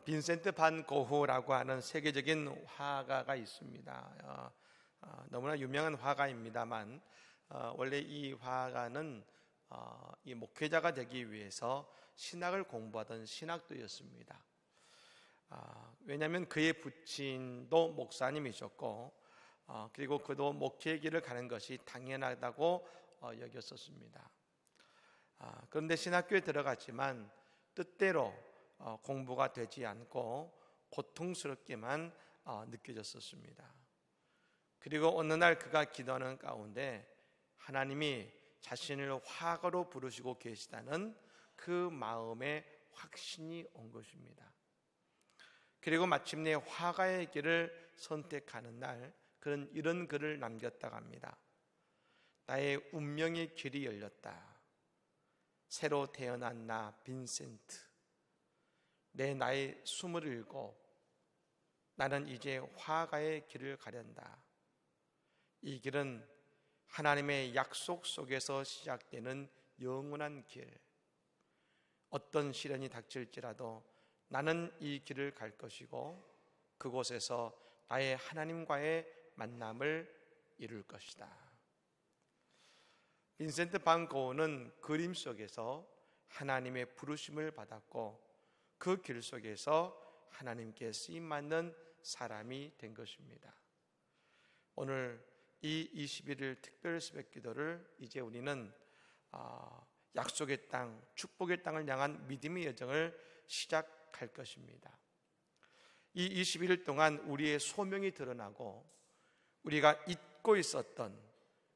빈센트 반 고흐라고 하는 세계적인 화가가 있습니다. 너무나 유명한 화가입니다만 원래 이 화가는 이 목회자가 되기 위해서 신학을 공부하던 신학도였습니다. 왜냐하면 그의 부친도 목사님이셨고 그리고 그도 목회의 길을 가는 것이 당연하다고 여겼었습니다. 그런데 신학교에 들어갔지만 뜻대로 공부가 되지 않고 고통스럽게만 느껴졌었습니다. 그리고 어느 날 그가 기도하는 가운데 하나님이 자신을 화가로 부르시고 계시다는 그 마음에 확신이 온 것입니다. 그리고 마침내 화가의 길을 선택하는 날 그는 이런 글을 남겼다고 합니다. 나의 운명의 길이 열렸다. 새로 태어난 나 빈센트, 내 나이 27, 나는 이제 화가의 길을 가련다. 이 길은 하나님의 약속 속에서 시작되는 영원한 길. 어떤 시련이 닥칠지라도 나는 이 길을 갈 것이고 그곳에서 나의 하나님과의 만남을 이룰 것이다. 빈센트 반 고흐는 그림 속에서 하나님의 부르심을 받았고 그 길 속에서 하나님께 쓰임받는 사람이 된 것입니다. 오늘 이 21일 특별 새벽 기도를 이제 우리는 약속의 땅, 축복의 땅을 향한 믿음의 여정을 시작할 것입니다. 이 21일 동안 우리의 소명이 드러나고 우리가 잊고 있었던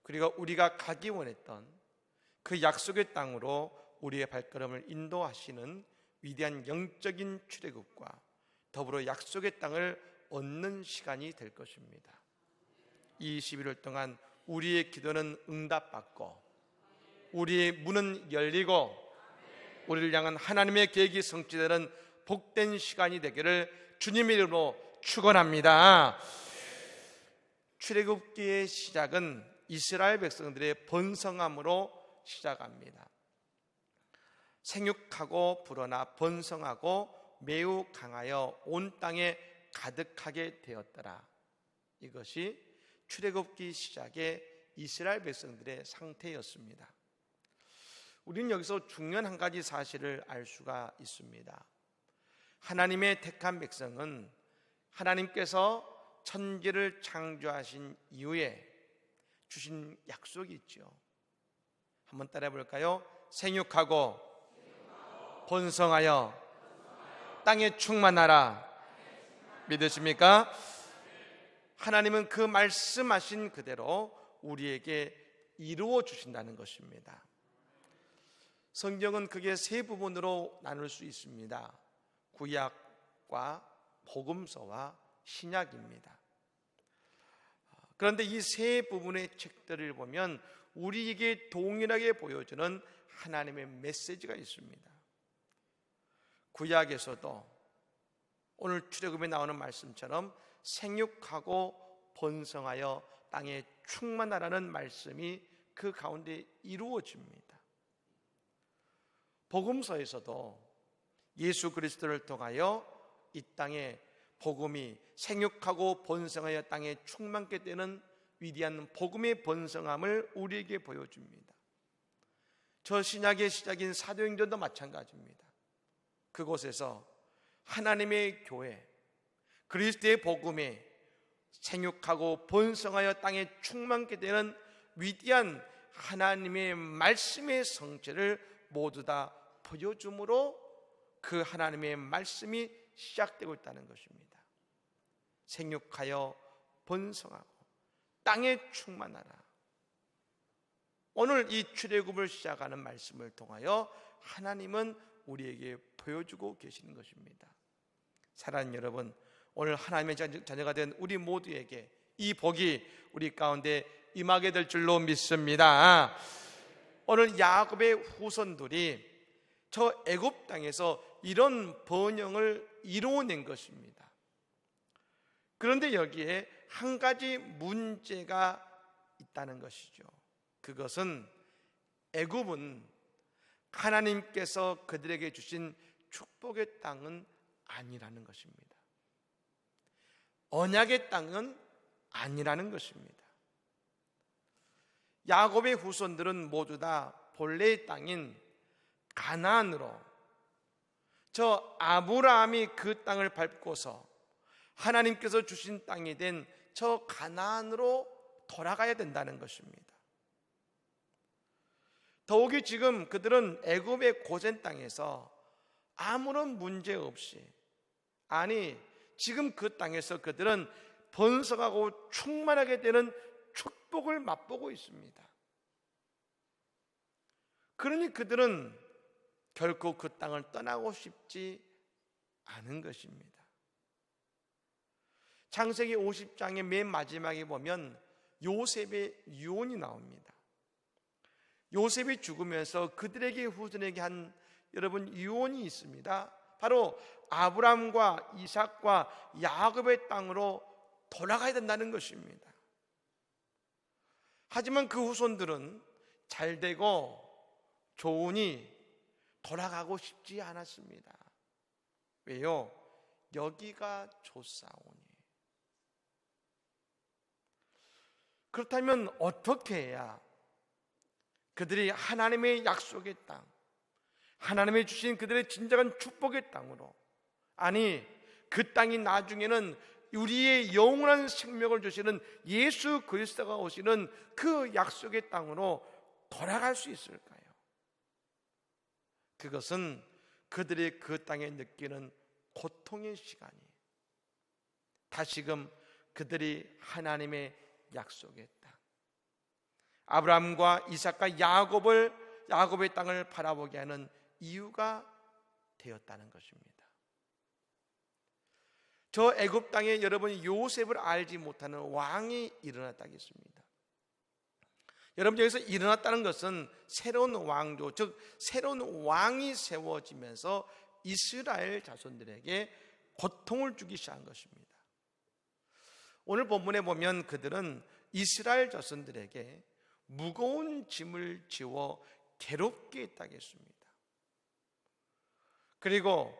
그리고 우리가 가기 원했던 그 약속의 땅으로 우리의 발걸음을 인도하시는 위대한 영적인 출애굽과 더불어 약속의 땅을 얻는 시간이 될 것입니다. 이 21일 동안 우리의 기도는 응답받고 우리의 문은 열리고 우리를 향한 하나님의 계획이 성취되는 복된 시간이 되기를 주님의 이름으로 축원합니다. 출애굽기의 시작은 이스라엘 백성들의 번성함으로 시작합니다. 생육하고 불어나 번성하고 매우 강하여 온 땅에 가득하게 되었더라. 이것이 출애굽기 시작의 이스라엘 백성들의 상태였습니다. 우리는 여기서 중요한 한 가지 사실을 알 수가 있습니다. 하나님의 택한 백성은 하나님께서 천지를 창조하신 이후에 주신 약속이 있죠. 한번 따라해 볼까요? 생육하고 번성하여 땅에 충만하라. 믿으십니까? 하나님은 그 말씀하신 그대로 우리에게 이루어 주신다는 것입니다. 성경은 크게 세 부분으로 나눌 수 있습니다. 구약과 복음서와 신약입니다. 그런데 이 세 부분의 책들을 보면 우리에게 동일하게 보여주는 하나님의 메시지가 있습니다. 구약에서도 오늘 출애굽에 나오는 말씀처럼 생육하고 번성하여 땅에 충만하라는 말씀이 그 가운데 이루어집니다. 복음서에서도 예수 그리스도를 통하여 이 땅에 복음이 생육하고 번성하여 땅에 충만케 되는 위대한 복음의 번성함을 우리에게 보여줍니다. 저 신약의 시작인 사도행전도 마찬가지입니다. 그곳에서 하나님의 교회, 그리스도의 복음이 생육하고 번성하여 땅에 충만케 되는 위대한 하나님의 말씀의 성취를 모두 다 보여줌으로 그 하나님의 말씀이 시작되고 있다는 것입니다. 생육하여 번성하고 땅에 충만하라. 오늘 이 출애굽을 시작하는 말씀을 통하여 하나님은 우리에게 보여주고 계시는 것입니다. 사랑하는 여러분, 오늘 하나님의 자녀가 된 우리 모두에게 이 복이 우리 가운데 임하게 될 줄로 믿습니다. 오늘 야곱의 후손들이 저 애굽 땅에서 이런 번영을 이루어낸 것입니다. 그런데 여기에 한 가지 문제가 있다는 것이죠. 그것은 애굽은 하나님께서 그들에게 주신 축복의 땅은 아니라는 것입니다. 언약의 땅은 아니라는 것입니다. 야곱의 후손들은 모두 다 본래의 땅인 가나안으로, 저 아브라함이 그 땅을 밟고서 하나님께서 주신 땅이 된 저 가나안으로 돌아가야 된다는 것입니다. 더욱이 지금 그들은 애굽의 고센 땅에서 아무런 문제 없이, 아니 지금 그 땅에서 그들은 번성하고 충만하게 되는 축복을 맛보고 있습니다. 그러니 그들은 결코 그 땅을 떠나고 싶지 않은 것입니다. 창세기 50장의 맨 마지막에 보면 요셉의 유언이 나옵니다. 요셉이 죽으면서 그들에게 후손에게 한 여러분 유언이 있습니다. 바로 아브라함과 이삭과 야곱의 땅으로 돌아가야 된다는 것입니다. 하지만 그 후손들은 잘되고 좋으니 돌아가고 싶지 않았습니다. 왜요? 여기가 좋사오니. 그렇다면 어떻게 해야 그들이 하나님의 약속의 땅, 하나님이 주신 그들의 진정한 축복의 땅으로, 아니 그 땅이 나중에는 우리의 영원한 생명을 주시는 예수 그리스도가 오시는 그 약속의 땅으로 돌아갈 수 있을까요? 그것은 그들이 그 땅에 느끼는 고통의 시간이, 다시금 그들이 하나님의 약속의 땅, 아브라함과 이삭과 야곱의 땅을 바라보게 하는 이유가 되었다는 것입니다. 저 애굽 땅에 여러분이 요셉을 알지 못하는 왕이 일어났다겠습니다. 여러분, 여기서 일어났다는 것은 새로운 왕조, 즉 새로운 왕이 세워지면서 이스라엘 자손들에게 고통을 주기 시작한 것입니다. 오늘 본문에 보면 그들은 이스라엘 자손들에게 무거운 짐을 지워 괴롭게 했다겠습니다. 그리고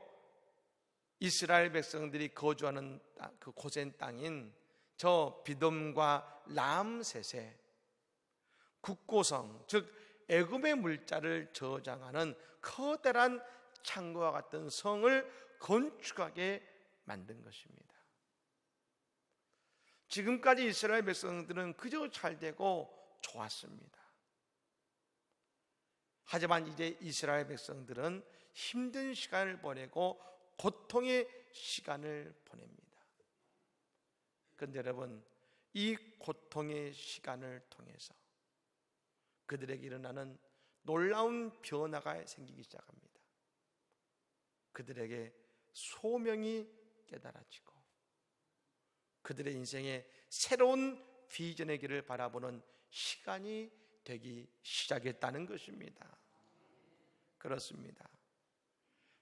이스라엘 백성들이 거주하는 그 고센 땅인 저 비돔과 람셋의 국고성, 즉 애굽의 물자를 저장하는 커다란 창고와 같은 성을 건축하게 만든 것입니다. 지금까지 이스라엘 백성들은 그저 잘되고 좋았습니다. 하지만 이제 이스라엘 백성들은 힘든 시간을 보내고 고통의 시간을 보냅니다. 그런데 여러분, 이 고통의 시간을 통해서 그들에게 일어나는 놀라운 변화가 생기기 시작합니다. 그들에게 소명이 깨달아지고 그들의 인생에 새로운 비전의 길을 바라보는 시간이 되기 시작했다는 것입니다. 그렇습니다.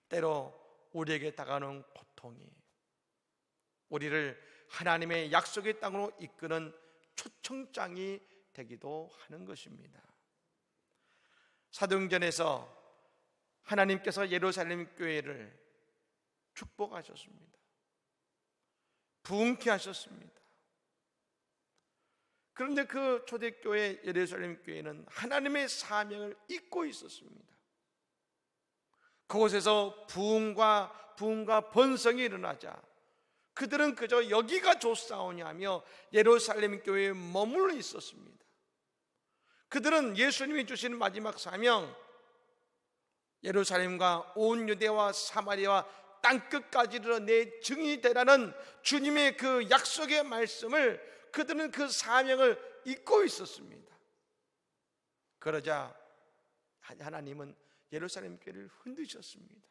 때로 우리에게 다가오는 고통이 우리를 하나님의 약속의 땅으로 이끄는 초청장이 되기도 하는 것입니다. 사도행전에서 하나님께서 예루살렘 교회를 축복하셨습니다. 부흥케 하셨습니다. 그런데 그 초대교회 예루살렘 교회는 하나님의 사명을 잊고 있었습니다. 그곳에서 부흥과 번성이 일어나자 그들은 그저 여기가 좋사오냐며 예루살렘 교회에 머물러 있었습니다. 그들은 예수님이 주신 마지막 사명, 예루살렘과 온 유대와 사마리아와 땅끝까지 이르러 내 증인이 되라는 주님의 그 약속의 말씀을, 그들은 그 사명을 잊고 있었습니다. 그러자 하나님은 예루살렘 교회를 흔드셨습니다.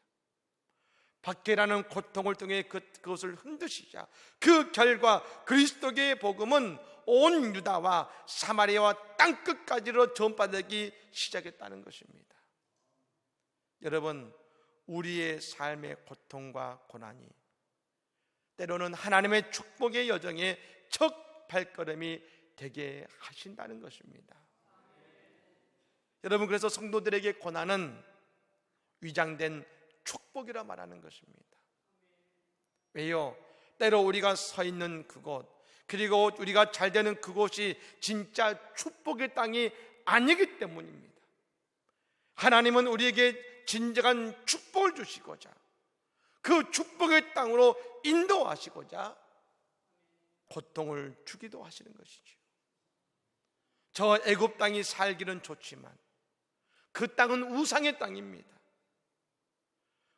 박해라는 고통을 통해 그것을 흔드시자 그 결과 그리스도의 복음은 온 유다와 사마리아와 땅끝까지로 전파되기 시작했다는 것입니다. 여러분, 우리의 삶의 고통과 고난이 때로는 하나님의 축복의 여정의 첫 발걸음이 되게 하신다는 것입니다. 여러분, 그래서 성도들에게 고난은 위장된 축복이라 말하는 것입니다. 왜요? 때로 우리가 서 있는 그곳, 그리고 우리가 잘 되는 그곳이 진짜 축복의 땅이 아니기 때문입니다. 하나님은 우리에게 진정한 축복을 주시고자, 그 축복의 땅으로 인도하시고자 고통을 주기도 하시는 것이죠. 저 애굽 땅이 살기는 좋지만 그 땅은 우상의 땅입니다.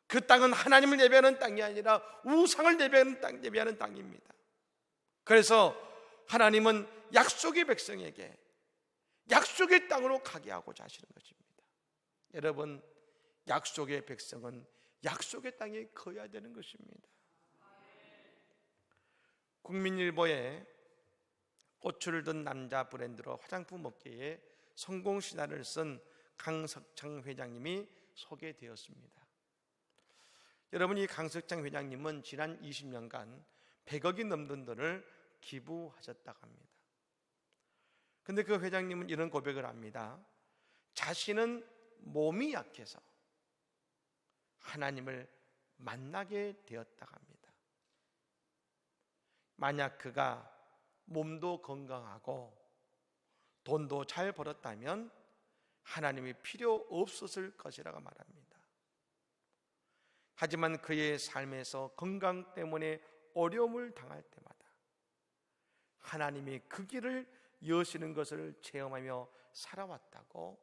그 땅은 하나님을 예배하는 땅이 아니라 우상을 예배하는 땅입니다. 그래서 하나님은 약속의 백성에게 약속의 땅으로 가게 하고자 하시는 것입니다. 여러분, 약속의 백성은 약속의 땅에 거해야 되는 것입니다. 국민일보에 꽃을 든 남자 브랜드로 화장품 업계에 성공 신화를 쓴 강석창 회장님이 소개되었습니다. 여러분, 이 강석창 회장님은 지난 20년간 100억이 넘는 돈을 기부하셨다고 합니다. 그런데 그 회장님은 이런 고백을 합니다. 자신은 몸이 약해서 하나님을 만나게 되었다고 합니다. 만약 그가 몸도 건강하고 돈도 잘 벌었다면 하나님이 필요 없었을 것이라고 말합니다. 하지만 그의 삶에서 건강 때문에 어려움을 당할 때마다 하나님이 그 길을 여시는 것을 체험하며 살아왔다고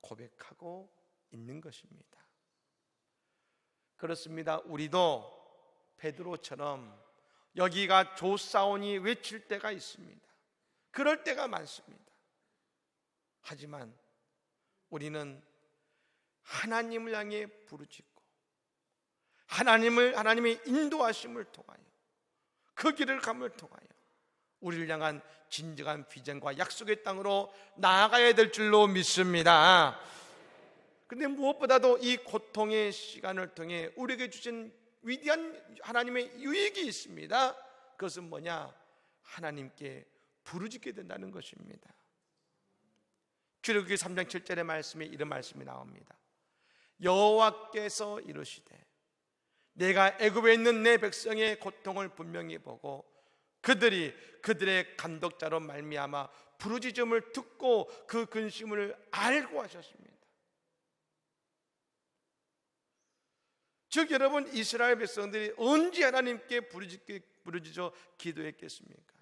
고백하고 있는 것입니다. 그렇습니다. 우리도 베드로처럼 여기가 조사오니 외칠 때가 있습니다. 그럴 때가 많습니다. 하지만 우리는 하나님을 향해 부르짖고 하나님의 인도하심을 통하여 그 길을 감을 통하여 우리를 향한 진정한 비전과 약속의 땅으로 나아가야 될 줄로 믿습니다. 그런데 무엇보다도 이 고통의 시간을 통해 우리에게 주신 위대한 하나님의 유익이 있습니다. 그것은 뭐냐? 하나님께 부르짖게 된다는 것입니다. 출애굽기 3장 7절의 말씀에 이런 말씀이 나옵니다. 여호와께서 이르시되 내가 애굽에 있는 내 백성의 고통을 분명히 보고 그들이 그들의 간독자로 말미암아 부르짖음을 듣고 그 근심을 알고 하셨습니다. 즉 여러분, 이스라엘 백성들이 언제 하나님께 부르짖어 기도했겠습니까?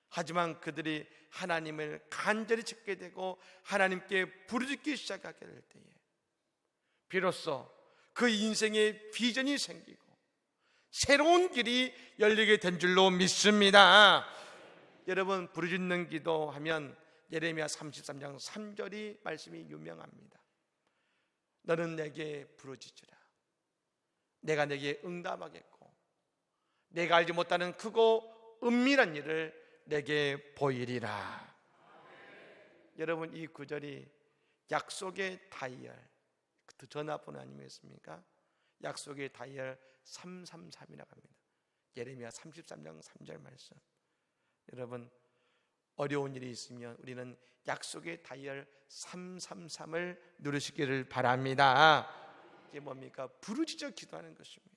하지만 그들이 하나님을 간절히 찾게 되고 하나님께 부르짖기 시작하게 될 때에 비로소 그 인생의 비전이 생기고 새로운 길이 열리게 된 줄로 믿습니다. 여러분, 부르짖는 기도하면 예레미야 33장 3절이 말씀이 유명합니다. 너는 내게 부르짖으라. 내가 내게 응답하겠고 내가 알지 못하는 크고 은밀한 일을 내게 보이리라. 여러분, 이 구절이 약속의 다이얼, 전화번호 아니겠습니까? 약속의 다이얼 333이라고 합니다. 예레미야 33장 3절 말씀. 여러분, 어려운 일이 있으면 우리는 약속의 다이얼 333을 누르시기를 바랍니다. 이게 뭡니까? 부르짖어 기도하는 것입니다.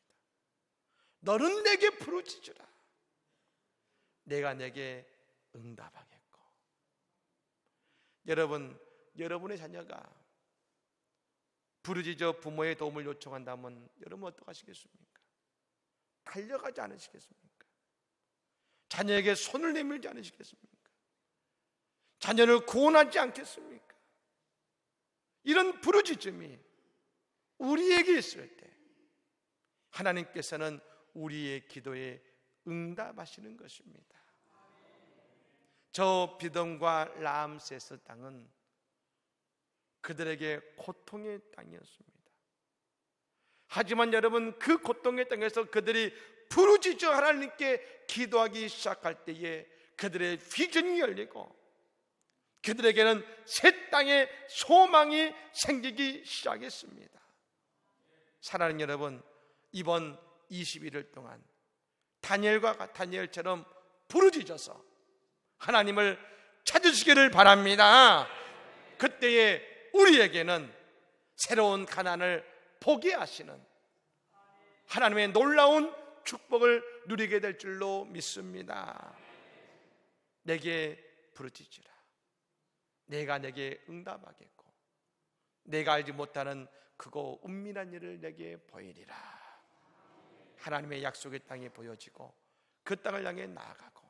너는 내게 부르짖으라. 내가 내게 응답하겠고. 여러분, 여러분의 자녀가 부르짖어 부모의 도움을 요청한다면 여러분 어떡하시겠습니까? 달려가지 않으시겠습니까? 자녀에게 손을 내밀지 않으시겠습니까? 자녀를 구원하지 않겠습니까? 이런 부르짖음이 우리에게 있을 때 하나님께서는 우리의 기도에 응답하시는 것입니다. 저 비돔과 라암세스 땅은 그들에게 고통의 땅이었습니다. 하지만 여러분, 그 고통의 땅에서 그들이 부르짖어 하나님께 기도하기 시작할 때에 그들의 비전이 열리고 그들에게는 새 땅의 소망이 생기기 시작했습니다. 사랑하는 여러분, 이번 21일 동안 다니엘처럼 부르짖어서 하나님을 찾으시기를 바랍니다. 그때에 우리에게는 새로운 가난을 보게 하시는 하나님의 놀라운 축복을 누리게 될 줄로 믿습니다. 내게 부르짖으라. 내가 내게 응답하겠고 내가 알지 못하는 크고 은밀한 일을 내게 보이리라. 하나님의 약속의 땅이 보여지고 그 땅을 향해 나아가고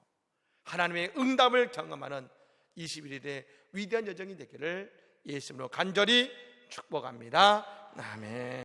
하나님의 응답을 경험하는 21일의 위대한 여정이 되기를 예수님으로 간절히 축복합니다. 아멘.